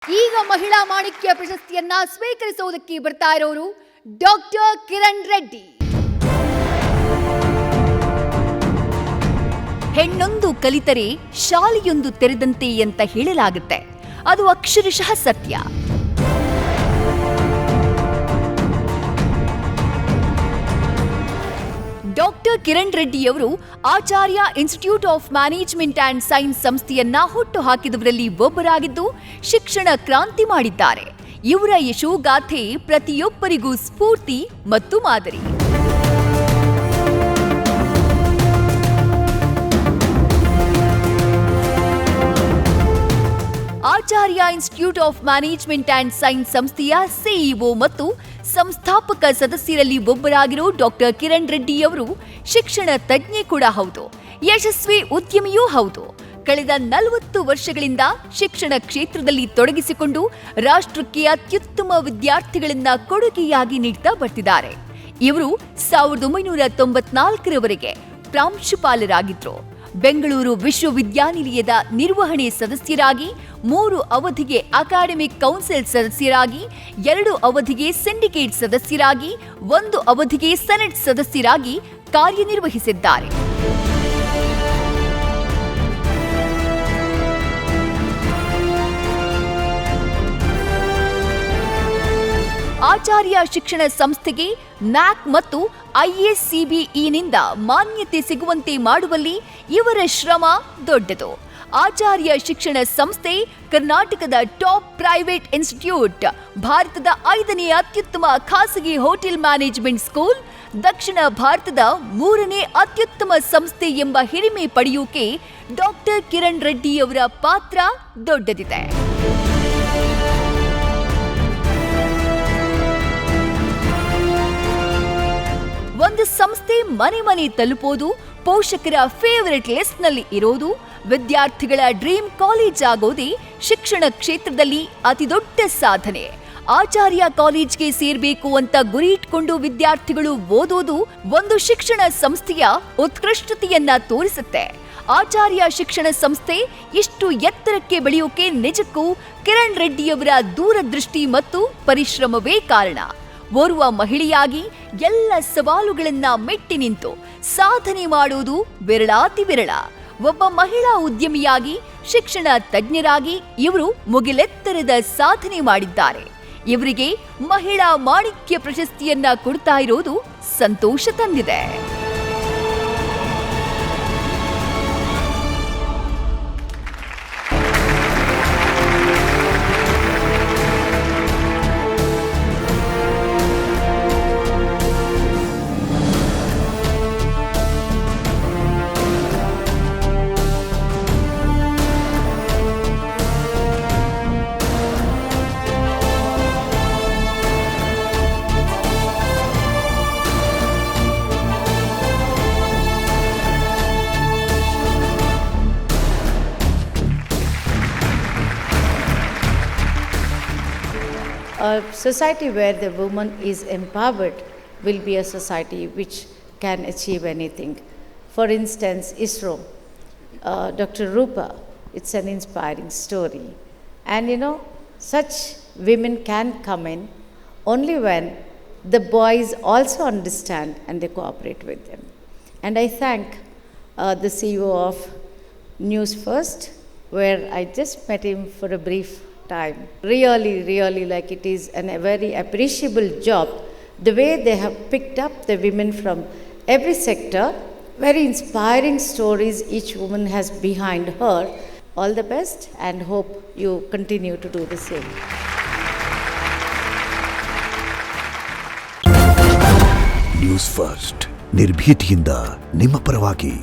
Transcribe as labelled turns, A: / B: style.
A: ಈಗ ಮಹಿಳಾ ಮಾಣಿಕ್ಯ ಪ್ರಶಸ್ತಿಯನ್ನ ಸ್ವೀಕರಿಸುವುದಕ್ಕೆ ಬರ್ತಾ ಇರೋರು ಡಾಕ್ಟರ್ ಕಿರಣ್ ರೆಡ್ಡಿ. ಹೆಣ್ಣೊಂದು ಕಲಿತರೆ ಶಾಲೆಯೊಂದು ತೆರೆದಂತೆ ಅಂತ ಹೇಳಲಾಗುತ್ತೆ. ಅದು ಅಕ್ಷರಶಃ ಸತ್ಯ. ಡಾಕ್ಟರ್ ಕಿರಣ್ ರೆಡ್ಡಿಯವರು Acharya institute of management and science ಸಂಸ್ಥೆಯನ್ನ ಹುಟ್ಟು ಹಾಕಿದವರಲ್ಲಿ ಒಬ್ಬರಾಗಿದ್ದು ಶಿಕ್ಷಣ ಕ್ರಾಂತಿ ಮಾಡಿದ್ದಾರೆ. ಇವರ ಯಶೋಗಾಥೆ ಪ್ರತಿಯೊಬ್ಬರಿಗೂ ಸ್ಫೂರ್ತಿ ಮತ್ತು ಮಾದರಿ. Acharya institute of management and science ಸಂಸ್ಥೆಯ ಸಿಇಒ ಮತ್ತು ಸಂಸ್ಥಾಪಕ ಸದಸ್ಯರಲ್ಲಿ ಒಬ್ಬರಾಗಿರೋ ಡಾಕ್ಟರ್ ಕಿರಣ್ ರೆಡ್ಡಿಯವರು ಶಿಕ್ಷಣ ತಜ್ಞೆ ಕೂಡ ಹೌದು, ಯಶಸ್ವಿ ಉದ್ಯಮಿಯೂ ಹೌದು. ಕಳೆದ 40 ವರ್ಷಗಳಿಂದ ಶಿಕ್ಷಣ ಕ್ಷೇತ್ರದಲ್ಲಿ ತೊಡಗಿಸಿಕೊಂಡು ರಾಷ್ಟ್ರಕ್ಕೆ ಅತ್ಯುತ್ತಮ ವಿದ್ಯಾರ್ಥಿಗಳನ್ನ ಕೊಡುಗೆಯಾಗಿ ನೀಡ್ತಾ ಬರ್ತಿದ್ದಾರೆ. ಇವರು 1994ರವರೆಗೆ ಪ್ರಾಂಶುಪಾಲರಾಗಿದ್ರು. ಬೆಂಗಳೂರು ವಿಶ್ವವಿದ್ಯಾನಿಲಯದ ನಿರ್ವಹಣೆ ಸದಸ್ಯರಾಗಿ, 3 ಅವಧಿಗೆ ಅಕಾಡೆಮಿಕ್ ಕೌನ್ಸಿಲ್ ಸದಸ್ಯರಾಗಿ, 2 ಅವಧಿಗೆ ಸಿಂಡಿಕೇಟ್ ಸದಸ್ಯರಾಗಿ, 1 ಅವಧಿಗೆ ಸೆನೆಟ್ ಸದಸ್ಯರಾಗಿ ಕಾರ್ಯನಿರ್ವಹಿಸಿದ್ದಾರೆ. ಆಚಾರ್ಯ ಶಿಕ್ಷಣ ಸಂಸ್ಥೆಗೆ ನ್ಯಾಕ್ ಮತ್ತು IACBEನಿಂದ ಮಾನ್ಯತೆ ಸಿಗುವಂತೆ ಮಾಡುವಲ್ಲಿ ಇವರ ಶ್ರಮ ದೊಡ್ಡದು. ಆಚಾರ್ಯ ಶಿಕ್ಷಣ ಸಂಸ್ಥೆ ಕರ್ನಾಟಕದ ಟಾಪ್ ಪ್ರೈವೇಟ್ ಇನ್ಸ್ಟಿಟ್ಯೂಟ್, ಭಾರತದ 5ನೇ ಅತ್ಯುತ್ತಮ ಖಾಸಗಿ ಹೋಟೆಲ್ ಮ್ಯಾನೇಜ್ಮೆಂಟ್ ಸ್ಕೂಲ್, ದಕ್ಷಿಣ ಭಾರತದ 3ನೇ ಅತ್ಯುತ್ತಮ ಸಂಸ್ಥೆ ಎಂಬ ಹಿರಿಮೆ ಪಡೆಯೋಕೆ ಡಾಕ್ಟರ್ ಕಿರಣ್ ರೆಡ್ಡಿಯವರ ಪಾತ್ರ ದೊಡ್ಡದಿದೆ. ಒಂದು ಸಂಸ್ಥೆ ಮನೆ ಮನೆ ತಲುಪೋದು, ಪೋಷಕರ ಫೇವರಿಟ್ ಲಿಸ್ಟ್ನಲ್ಲಿ ಇರೋದು, ವಿದ್ಯಾರ್ಥಿಗಳ ಡ್ರೀಮ್ ಕಾಲೇಜ್ ಆಗೋದೇ ಶಿಕ್ಷಣ ಕ್ಷೇತ್ರದಲ್ಲಿ ಅತಿದೊಡ್ಡ ಸಾಧನೆ. ಆಚಾರ್ಯ ಕಾಲೇಜ್ಗೆ ಸೇರ್ಬೇಕು ಅಂತ ಗುರಿ ಇಟ್ಕೊಂಡು ವಿದ್ಯಾರ್ಥಿಗಳು ಓದೋದು ಒಂದು ಶಿಕ್ಷಣ ಸಂಸ್ಥೆಯ ಉತ್ಕೃಷ್ಟತೆಯನ್ನ ತೋರಿಸುತ್ತೆ. ಆಚಾರ್ಯ ಶಿಕ್ಷಣ ಸಂಸ್ಥೆ ಇಷ್ಟು ಎತ್ತರಕ್ಕೆ ಬೆಳೆಯೋಕೆ ನಿಜಕ್ಕೂ ಕಿರಣ್ ರೆಡ್ಡಿಯವರ ದೂರದೃಷ್ಟಿ ಮತ್ತು ಪರಿಶ್ರಮವೇ ಕಾರಣ. ಓರ್ವ ಮಹಿಳೆಯಾಗಿ ಎಲ್ಲ ಸವಾಲುಗಳನ್ನ ಮೆಟ್ಟಿ ನಿಂತು ಸಾಧನೆ ಮಾಡೋದು ವಿರಳಾತಿ ವಿರಳ. ಒಬ್ಬ ಮಹಿಳಾ ಉದ್ಯಮಿಯಾಗಿ, ಶಿಕ್ಷಣ ತಜ್ಞರಾಗಿ ಇವರು ಮುಗಿಲೆತ್ತರದ ಸಾಧನೆ ಮಾಡಿದ್ದಾರೆ. ಇವರಿಗೆ ಮಹಿಳಾ ಮಾಣಿಕ್ಯ ಪ್ರಶಸ್ತಿಯನ್ನ ಕೊಡ್ತಾ ಇರೋದು ಸಂತೋಷ ತಂದಿದೆ.
B: A society where the woman is empowered will be a society which can achieve anything. For instance, ISRO, Dr. Rupa, it's an inspiring story. And such women can come in only when the boys also understand and they cooperate with them. And I thank the CEO of News First, where I just met him for a brief time. Really like it is a very appreciable job, the way they have picked up the women from every sector. Very inspiring stories each woman has behind her. All the best and hope you continue to do the same.
C: News first, ನಿರ್ಭೀತಿಯಿಂದ ನಿಮ್ಮ ಪರವಾಗಿ.